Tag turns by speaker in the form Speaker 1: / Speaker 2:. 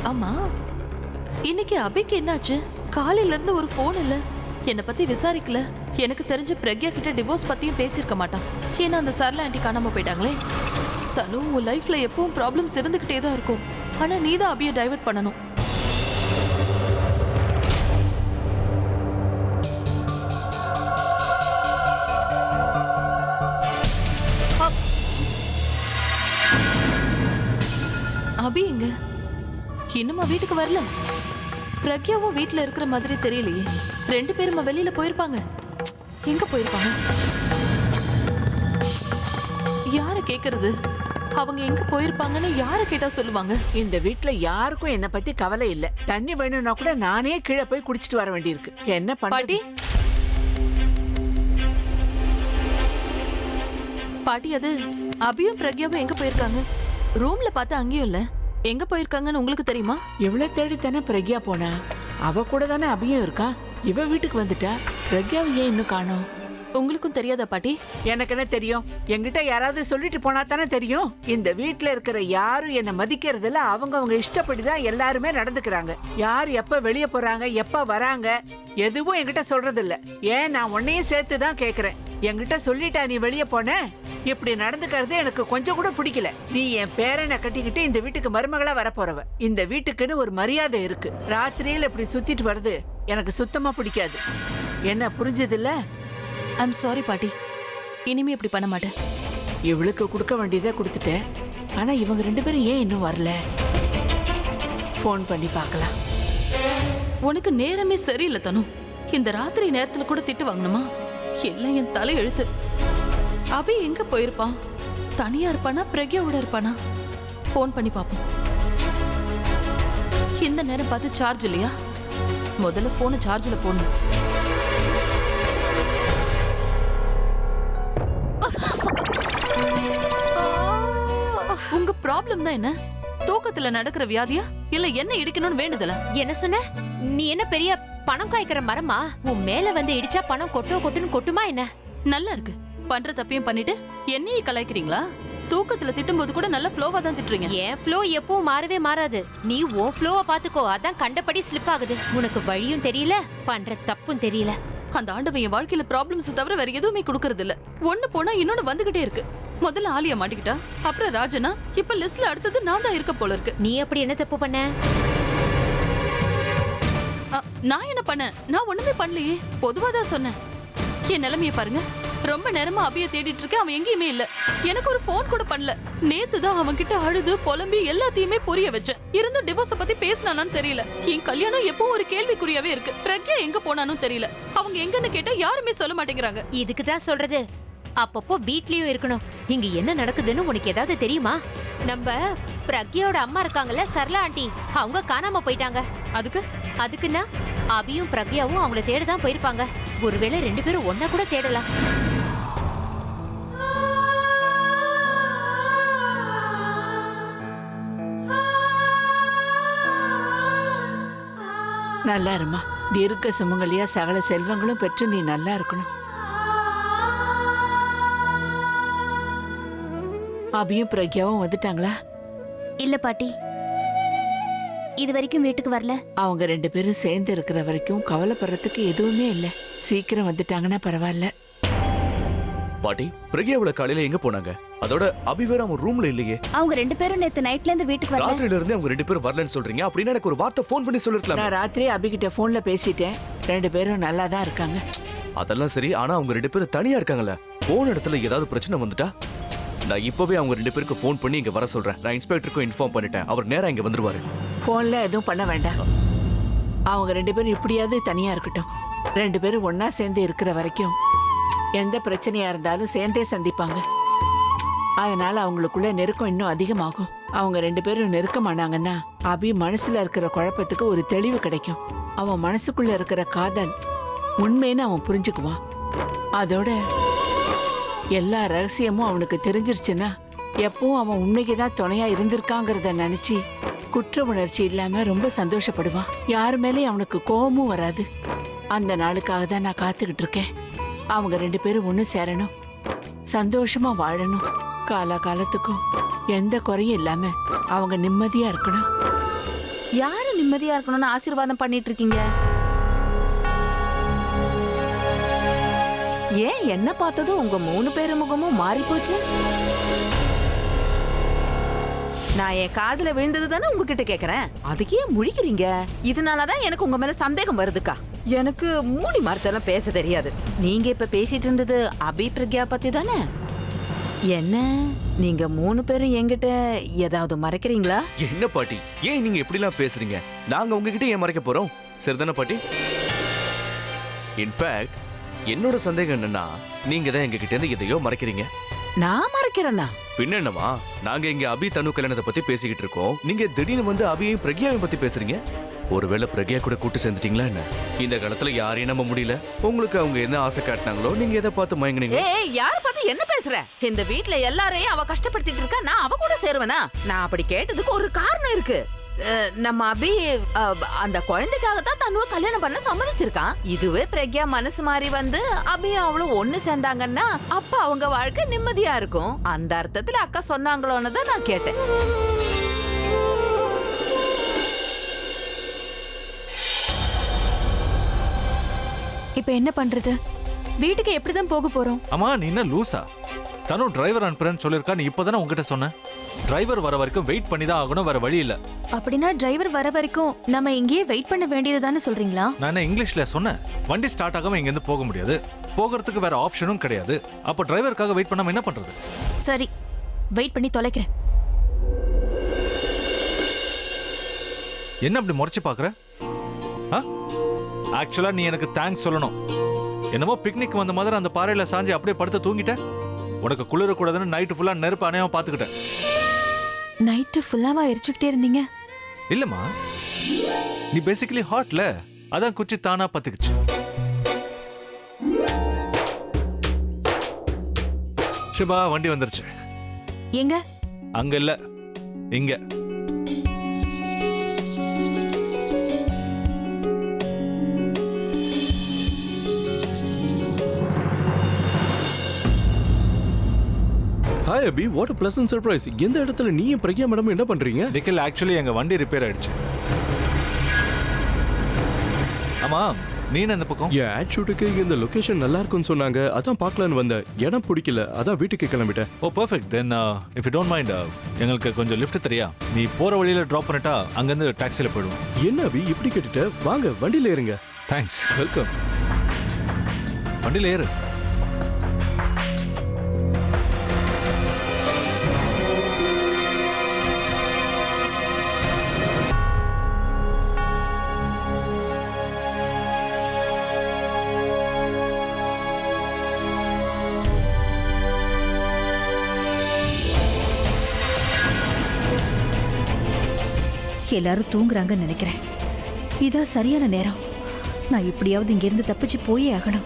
Speaker 1: ஆமா, இன்னைக்கு அபிக்கு என்னாச்சு? காலையில இருந்து ஒரு போன் இல்ல, என்ன பத்தி விசாரிக்கல. எனக்கு தெரிஞ்ச பிரக்யா கிட்ட டிவோர்ஸ் பத்தியும் பேசியிருக்க மாட்டான். ஏன்னா அந்த சரளா ஆண்டி காணாம போயிட்டாங்களே. தனு உன் லைஃப்ல எப்பவும் ப்ராப்ளம்ஸ் இருந்துகிட்டே தான் இருக்கும். ஆனா நீ தான் அபியை டைவர்ட் பண்ணணும். அபி எங்க? இன்னுமா வீட்டுக்கு வரல? பிரக்யாவும் வீட்டுல இருக்கிற மாதிரி தெரியலையே. 2 பேரும் வெளியில போயிருப்பாங்க. எங்க போயிருப்பாங்க? யார கேக்குறது? அவங்க எங்க போயிருப்பாங்கன்னு யார கேட்டா சொல்லுவாங்க?
Speaker 2: இந்த வீட்ல யாருக்கும் என்ன பத்தி கவலை இல்ல. தண்ணி வேணும்னா கூட நானே கீழே போய் குடிச்சிட்டு வர வேண்டியிருக்கு. என்ன
Speaker 1: பாட்டி? பாட்டி, அது அபியும் பிரக்யாவும் எங்க போயிருக்காங்க? ரூம்ல பார்த்தா அங்கேயும் இல்ல. எங்க போயிருக்காங்கன்னு உங்களுக்கு தெரியுமா?
Speaker 2: எவ்வளவு தேடி தானே பிரக்யா போனா? அவ கூட தானே அபியும் இருக்கா. இவ வீட்டுக்கு வந்துட்டா. பிரக்யாவை ஏன் இன்னும் காணோம்?
Speaker 1: உங்களுக்கும் தெரியாதா பாட்டி?
Speaker 2: எனக்கு என்ன தெரியும்? என்கிட்ட யாராவது சொல்லிட்டு போனா தானே தெரியும். இந்த வீட்டுல இருக்கிற யாரும் என்ன மதிக்கிறதுல அவங்க இஷ்டப்படிதான் எல்லாருமே நடந்துக்கிறாங்க. யார் எப்ப வெளியே போறாங்க, எப்ப வராங்க, எதுவும் என்கிட்ட சொல்றது இல்ல. ஏன் நான் உன்னையும் சேர்த்து தான் கேக்குறேன். என்கிட்ட சொல்லிட்டா நீ வெளியே போன? இப்படி நடந்துக்கிறது எனக்கு கொஞ்சம் கூட பிடிக்கல. நீ என் பேரனை கட்டிக்கிட்டு இந்த வீட்டுக்கு மருமகளா வரப்போறவ. இந்த வீட்டுக்குன்னு ஒரு மரியாதை இருக்கு. ராத்திரியில இப்படி சுத்திட்டு வருது எனக்கு சுத்தமா பிடிக்காது. என்ன புரிஞ்சது இல்ல?
Speaker 1: ஐம் சாரி பாட்டி, இனிமே இப்படி பண்ண மாட்டேன்.
Speaker 2: இவளுக்கு கொடுக்க வேண்டியதை கொடுத்துட்டேன். ஆனா இவங்க 2 பேரும் ஏன் இன்னும் வரல? போன் பண்ணி பார்க்கலாம்.
Speaker 1: உனக்கு நேரமே சரியில்லை தனு. இந்த ராத்திரி நேரத்துல கூட திட்டு வாங்கணுமா? எல்லாம் என் தலை எழுத்து. அபி எங்க போயிருப்பான்? தனியா இருப்பானா, பிரக்யாவோட இருப்பானா? போன் பண்ணி பாப்போம். இந்த நேரம் பார்த்து சார்ஜ் இல்லையா? முதல்ல போனை சார்ஜ்ல போடணும். உங்க ப்ராப்ளம் தான் என்ன? தூக்கத்துல நடக்கிற வியாதியா இல்ல என்ன இடிக்கணும்னு வேண்டுதல?
Speaker 3: என்ன சொன்ன? நீ என்ன பெரிய பணம் காய்க்கிற மரமா? உன் மேல வந்து இடிச்சா பணம் கொட்டுன்னு கொட்டுமா என்ன?
Speaker 1: நல்லா இருக்கு. பண்ற தப்பையும் பண்ணிட்டு என்னையே கலாய்க்கிறீங்களா? தூக்கத்துல திட்டும்போது கூட நல்ல ஃப்ளோவா தான் திட்டுறீங்க.
Speaker 3: என் ஃப்ளோ எப்பவும் மாறவே மாறாது. நீ உன் ஃப்ளோவை பாத்துக்கோ. அதான் கண்டபடி ஸ்லிப் ஆகுது. உனக்கு வழியும் தெரியல, பண்ற தப்பும் தெரியல.
Speaker 1: அந்த ஆண்டவன் என் வாழ்க்கையில ப்ராப்ளம்ஸ் தவிர வேற எதுவுமே கொடுக்கறது இல்ல. ஒண்ணு போனா இன்னொன்னு வந்துகிட்டே இருக்கு. முதல்ல ஆலியா மாட்டிக்கிட்டா, அப்புறம் ராஜனா, இப்ப லிஸ்ட்ல அடுத்தது நான் தான் இருக்க போல இருக்கு.
Speaker 3: நீ அப்படி என்ன தப்பு பண்ண?
Speaker 1: நான் என்ன பண்ணேன்? நான் ஒண்ணுமே பண்ணலையே. பொதுவா தான் சொன்னேன். என் நிலைமைய பாருங்க. ரொம்ப நேரமா அபிய தேடிட்டு இருக்கேன். அவன் எங்கேயுமே இல்ல. எனக்கு ஒரு போன் கூட பண்ணல. நேத்து தான் அவன் கிட்ட அழுது புலம்பி எல்லாத்தையுமே புரிய வச்சேன். இருந்தும் டிவோர்ஸ பத்தி பேசினானான்னு தெரியல. என் கல்யாணம் எப்போ ஒரு கேள்விக்குறியாவே இருக்கு. பிரக்யா எங்க போனானும் தெரியல. அவங்க எங்கன்னு கேட்டா யாருமே சொல்ல மாட்டேங்கிறாங்க.
Speaker 3: இதுக்கு தான் சொல்றது, அப்பப்போ வீட்லயும் இருக்கணும். இங்க என்ன நடக்குதுன்னு உனக்கு ஏதாவது தெரியுமா? நம்ம பிரக்யாவோட அம்மா இருக்காங்கல்ல, சரளா ஆண்டி, அவங்க காணாம போயிட்டாங்க. அதுக்குன்னா அபியும் பிரக்யாவும் அவங்கள தேடதான் போயிருப்பாங்க. ஒருவேளை 2 பேரும் ஒன்னா கூட தேடலாம்.
Speaker 2: நல்லா இருமா. தீர்க்க சுமங்கலியா சகல செல்வங்களும் பெற்று நீ நல்லா இருக்கணும். அபியும் பிரக்யாவும் வந்துட்டாங்களா?
Speaker 4: இல்ல பாட்டி, இது வரைக்கும் வீட்டுக்கு வரல.
Speaker 2: அவங்க 2 பேரும் சேர்ந்து இருக்கிற வரைக்கும் கவலைப்படுறதுக்கு எதுவுமே இல்ல. சீக்கிரம் வந்துட்டாங்கன்னா பரவாயில்ல.
Speaker 5: பாட்டி, பிரக்யாவோட காலையில எங்க போனாங்க? அதோட அபி வேற அவன் ரூம்ல இல்லையே.
Speaker 4: அவங்க 2 பேரும் நேத்து நைட்ல இருந்து வீட்டுக்கு வரல.
Speaker 5: ராத்திரில இருந்து அவங்க 2 பேரும் வரலன்னு சொல்றீங்க. அப்படின்னு எனக்கு ஒரு வார்த்தை ஃபோன் பண்ணி சொல்லிருக்கலாம்.
Speaker 2: நான் ராத்திரி அபிகிட்ட போன்ல பேசிட்டேன். 2 பேரும் நல்லா தான் இருக்காங்க.
Speaker 5: அதெல்லாம் சரி, ஆனா அவங்க 2 பேரும் தனியா இருக்காங்கல்ல. போன இடத்துல ஏதாவது பிரச்சனை வந்துட்டா? நான் இப்பவே அவங்க 2 பேருக்கு போன் பண்ணி இங்க வர சொல்றேன். நான் இன்ஸ்பெக்டருக்கும் இன்ஃபார்ம் பண்ணிட்டேன். அவர் நேரா இங்க வந்துருவாரு.
Speaker 2: போன்ல எதுவும் பண்ண வேண்டாம். அவங்க 2 பேரும் இப்படியாவது தனியா இருக்கட்டும். 2 பேரும் ஒன்னா சேர்ந்து இருக்கிற வரைக்கும் எந்த பிரச்சனையா இருந்தாலும் சேர்ந்தே சந்திப்பாங்க. அதனால அவங்களுக்குள்ள நெருக்கம் இன்னும் அதிகமாகும். அவங்க 2 பேரும் நெருக்கமானாங்கன்னா அபி மனசுல இருக்கிற குழப்பத்துக்கு ஒரு தெளிவு கிடைக்கும். அவன் மனசுக்குள்ள இருக்கிற காதல் உண்மைன்னு அவன் புரிஞ்சுக்குவான். அதோட எல்லா ரகசியமும் அவனுக்கு தெரிஞ்சிருச்சுன்னா எப்பவும் அவன் உண்மைக்குதான் துணையா இருந்திருக்காங்கிறத நினைச்சு குற்ற உணர்ச்சி இல்லாம ரொம்ப சந்தோஷப்படுவான். யாரு மேலேயும் அவனுக்கு கோபமும் வராது. அந்த நாளுக்காக தான் நான் காத்துக்கிட்டு இருக்கேன். அவங்க 2 பேரும் ஒண்ணு சேரணும், சந்தோஷமா வாழணும். காலா காலத்துக்கும் எந்த குறையும் இல்லாம அவங்க நிம்மதியா இருக்கணும். யாரு நிம்மதியா இருக்கணும்னு ஆசீர்வாதம் பண்ணிட்டு இருக்கீங்க? ஏன் என்ன பார்த்ததும் உங்க 3 பேரு முகமும் மாறி போச்சு? நான் என் காதுல விழுந்தது தானே உங்ககிட்ட கேக்குறேன். அதுக்கே முழிக்கிறீங்க. இதனாலதான் எனக்கு உங்க மேல சந்தேகம் வருதுக்கா. எனக்கு மூடி மறைச்செல்லாம் பேச தெரியாது. நீங்க இப்ப பேசிட்டு இருந்தது அபி பிரக்யா பத்தி தானே? என்ன நீங்க 3 பேரும் என்கிட்ட ஏதாவது மறைக்கிறீங்களா?
Speaker 5: என்ன பாட்டி, ஏன் நீங்க இப்படிலாம் பேசுறீங்க? நாங்க உங்ககிட்ட ஏன் மறைக்க போறோம்? சரிதானே பாட்டி? இன்ஃபேக்ட் என்னோட சந்தேகம் என்னன்னா, நீங்க தான் எங்ககிட்ட இருந்து எதையோ மறைக்கிறீங்க.
Speaker 2: நான் மறைக்கிறேன்னா?
Speaker 5: பின்ன என்னமா, நாங்க இங்க அபி தனு கல்யாணத்தை பத்தி பேசிக்கிட்டு இருக்கோம். நீங்க திடீர்னு வந்து அபியையும் பிரக்யாவையும் பத்தி பேசுறீங்க. ஒருவேளை பிரக்யா கூட கூட்டு சேர்ந்துட்டீங்களா என்ன? இந்த காலத்துல யாரையும் நம்ப முடியல. உங்களுக்கு அவங்க என்ன ஆசை காட்டினாங்களோ நீங்க எதை பார்த்து மயங்குனீங்க?
Speaker 2: ஏய், யார பார்த்து என்ன பேசுற? இந்த வீட்ல எல்லாரையும் அவ கஷ்டப்படுத்திட்டு இருக்கா, நான் அவ கூட சேருவேனா? நான் அப்படி கேட்டதுக்கு ஒரு காரணம் இருக்கு. நம்ம அபி அந்த குழந்தைக்காக தான் தன்னுவ கல்யாணம் பண்ண சம்மதிச்சிருக்கான். இதுவே பிரக்யா மனசு மாறி வந்து அபியும் அவளும் ஒண்ணு சேர்ந்தாங்கன்னா அப்ப அவங்க வாழ்க்கை நிம்மதியா இருக்கும். அந்த அர்த்தத்துல அக்கா சொன்னாங்களோன்னு தான் நான் கேட்டேன்.
Speaker 4: இப்ப என்ன பண்றது? வீட்டுக்கு எப்படிதான் போக போறோம்?
Speaker 6: அம்மா நீ என்ன லூசா? தனு டிரைவர் அனுப்புறேன்னு சொல்லிருக்கா. நீ இப்பதானே உங்ககிட்ட சொன்ன. டிரைவர் வர வரைக்கும் வெயிட் பண்ணி தான் ஆகணும், வேற வழி இல்ல.
Speaker 4: அப்படின்னா டிரைவர் வர வரைக்கும் நம்ம இங்கேயே வெயிட் பண்ண வேண்டியது தானே சொல்றீங்களா?
Speaker 6: நான் என்ன இங்கிலீஷ்ல சொன்னேன்? வண்டி ஸ்டார்ட் ஆகாம இங்க இருந்து போக முடியாது. போகிறதுக்கு வேற ஆப்ஷனும் கிடையாது. அப்போ டிரைவருக்காக வெயிட் பண்ணாம என்ன பண்றது?
Speaker 4: சரி, வெயிட் பண்ணி தொலைக்கிறேன்.
Speaker 6: என்ன அப்படி முறைச்சு பாக்குற? ஆக்சுவலா நீ எனக்கு தேங்க்ஸ் சொல்லணும். என்னமோ பிக்னிக் வந்த மாதிரி அந்த பாறையில சாஞ்சி அப்படியே படுத்து தூங்கிட்ட. உனக்கு குளிர கூடாதுன்னு நைட்டு ஃபுல்லா நெருப்பு அணையாம பாத்துக்கிட்டேன்.
Speaker 4: நைட்டு ஃபுல்லாவா எரிச்சுக்கிட்டே இருந்தீங்க?
Speaker 6: இல்லம்மா, நீ பேசிக்கலி ஹாட்ல, அதான் குச்சி தானா பத்துக்குச்சு. சிபா வண்டி வந்துருச்சு.
Speaker 4: எங்க?
Speaker 6: அங்க இல்ல, இங்க.
Speaker 7: Hi Abhi, what a pleasant surprise. எந்த இடத்துல நீயும் பிரக்யா மேடம் என்ன பண்றீங்க?
Speaker 6: நிக்கல், ஆக்சுவலி எங்க வண்டி ரிப்பேர் ஆயிடுச்சு. ஆமா, நீ என்ன இந்த பக்கம்?
Speaker 7: என் ஆட் ஷூட்டுக்கு இந்த லொகேஷன் நல்லா இருக்கும்னு சொன்னாங்க, அதான் பார்க்கலான்னு வந்தேன். இடம் பிடிக்கல, அதான் வீட்டுக்கு கிளம்பிட்டேன்.
Speaker 6: Oh perfect. Then if you don't mind, எங்களுக்கு கொஞ்சம் லிஃப்ட் தெரியா? நீ போற வழியில டிராப் பண்ணிட்டா அங்கிருந்து டாக்ஸில போயிடுவோம்.
Speaker 7: என்ன அபி இப்படி கேட்டுட்ட? வாங்க வண்டியில ஏறுங்க.
Speaker 6: தேங்க்ஸ்.
Speaker 7: வெல்கம்.
Speaker 6: வண்டியில ஏறு.
Speaker 8: எல்லாரும் தூங்குறாங்கன்னு நினைக்கிறேன். இதான் சரியான நேரம். நான் எப்படியாவது இங்கிருந்து தப்பிச்சு போயே ஆகணும்.